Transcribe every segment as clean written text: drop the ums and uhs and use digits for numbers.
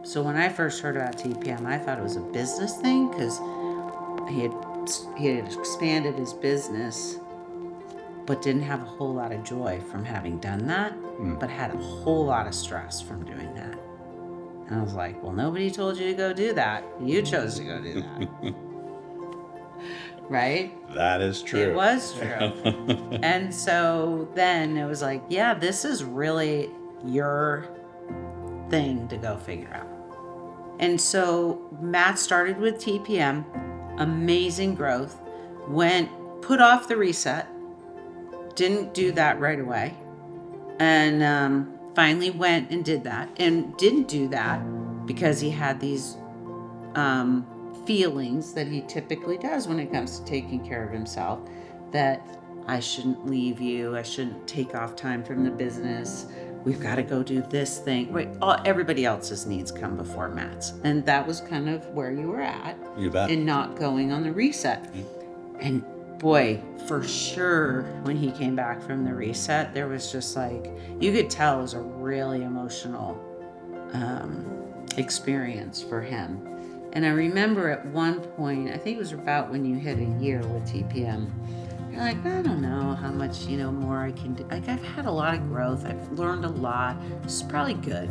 So when I first heard about TPM, I thought it was a business thing because he had expanded his business, but didn't have a whole lot of joy from having done that, but had a whole lot of stress from doing that. And I was like, well, nobody told you to go do that. You chose to go do that. Right? That is true. It was true. And so then it was like, yeah, this is really your thing to go figure out. And so Matt started with TPM, amazing growth, put off the reset, didn't do that right away, and finally went and did that, and didn't do that because he had these feelings that he typically does when it comes to taking care of himself, that I shouldn't leave you, I shouldn't take off time from the business, we've got to go do this thing. Right? Everybody else's needs come before Matt's. And that was kind of where you were at. You bet. In not going on the reset. And boy, for sure, when he came back from the reset, there was just like, you could tell it was a really emotional experience for him. And I remember at one point, I think it was about when you hit a year with TPM, you're like, I don't know how much, more I can do. Like, I've had a lot of growth. I've learned a lot. This is probably good.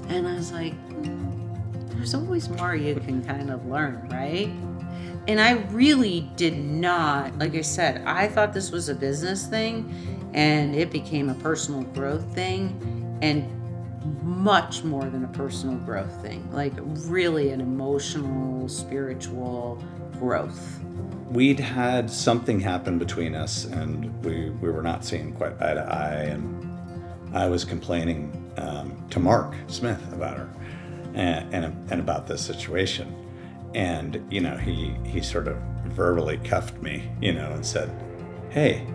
And I was like, there's always more you can kind of learn, right? And I really did not, like I said, I thought this was a business thing, and it became a personal growth thing, and much more than a personal growth thing, like really an emotional, spiritual growth. We'd had something happen between us, and we were not seeing quite eye to eye, and I was complaining to Mark Smith about her and about this situation. And, he sort of verbally cuffed me, and said, hey,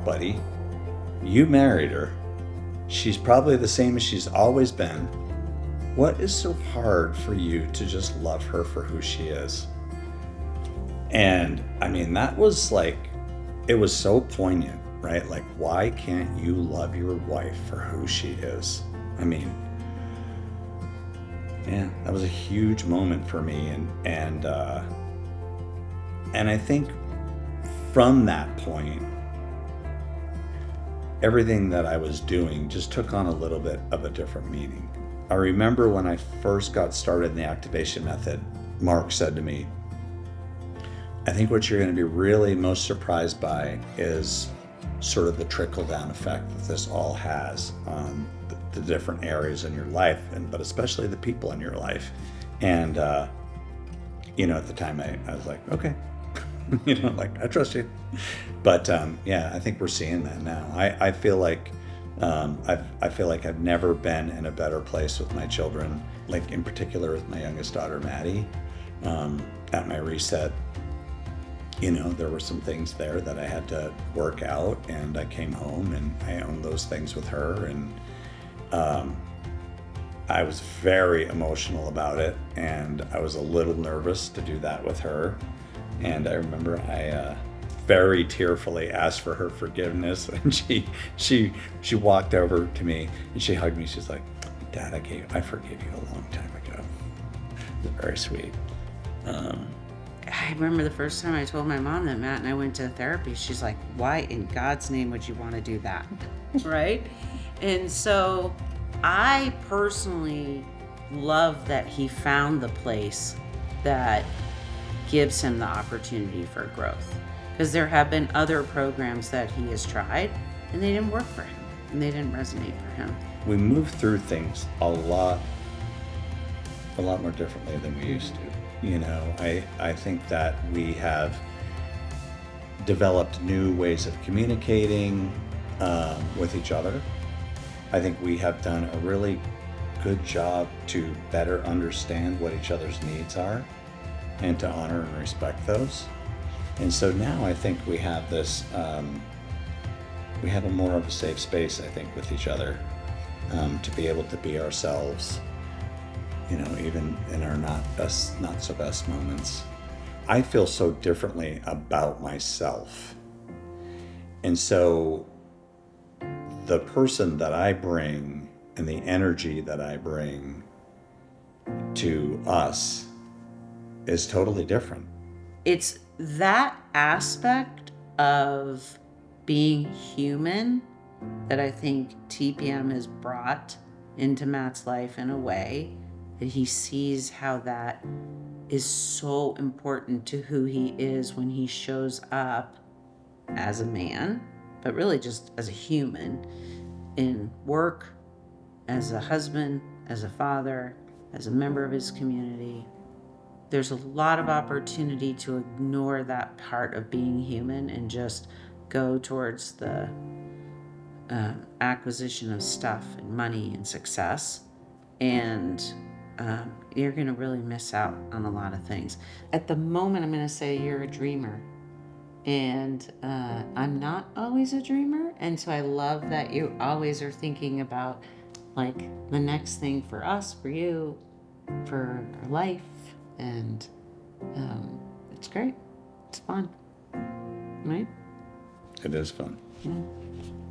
buddy, you married her. She's probably the same as she's always been. What is so hard for you to just love her for who she is? And I mean, that was like, it was so poignant, right? Like, why can't you love your wife for who she is? I mean, yeah, that was a huge moment for me. And I think from that point, everything that I was doing just took on a little bit of a different meaning. I remember when I first got started in the activation method, Mark said to me, I think what you're going to be really most surprised by is sort of the trickle-down effect that this all has on the different areas in your life, but especially the people in your life. And, at the time I was like, okay, like, I trust you. But I think we're seeing that now. I feel like I've never been in a better place with my children, like in particular with my youngest daughter, Maddie. At my reset, there were some things there that I had to work out, and I came home and I owned those things with her, and I was very emotional about it, and I was a little nervous to do that with her. And I remember I very tearfully asked for her forgiveness, and she walked over to me and she hugged me. She's like, Dad, I forgave you a long time ago. It was very sweet. I remember the first time I told my mom that Matt and I went to therapy, she's like, why in God's name would you want to do that? Right? And so I personally love that he found the place that gives him the opportunity for growth. Because there have been other programs that he has tried, and they didn't work for him, and they didn't resonate for him. We move through things a lot more differently than we used to. I think that we have developed new ways of communicating with each other. I think we have done a really good job to better understand what each other's needs are and to honor and respect those. And so now I think we have this, we have a more of a safe space, I think, with each other, to be able to be ourselves, even in our not so best moments. I feel so differently about myself. And so the person that I bring and the energy that I bring to us is totally different. It's that aspect of being human that I think TPM has brought into Matt's life in a way that he sees how that is so important to who he is when he shows up as a man, but really just as a human in work, as a husband, as a father, as a member of his community. There's a lot of opportunity to ignore that part of being human and just go towards the acquisition of stuff and money and success. And you're going to really miss out on a lot of things. At the moment, I'm going to say you're a dreamer. And I'm not always a dreamer. And so I love that you always are thinking about like the next thing for us, for you, for our life. And it's great. It's fun. Right? It is fun. Yeah.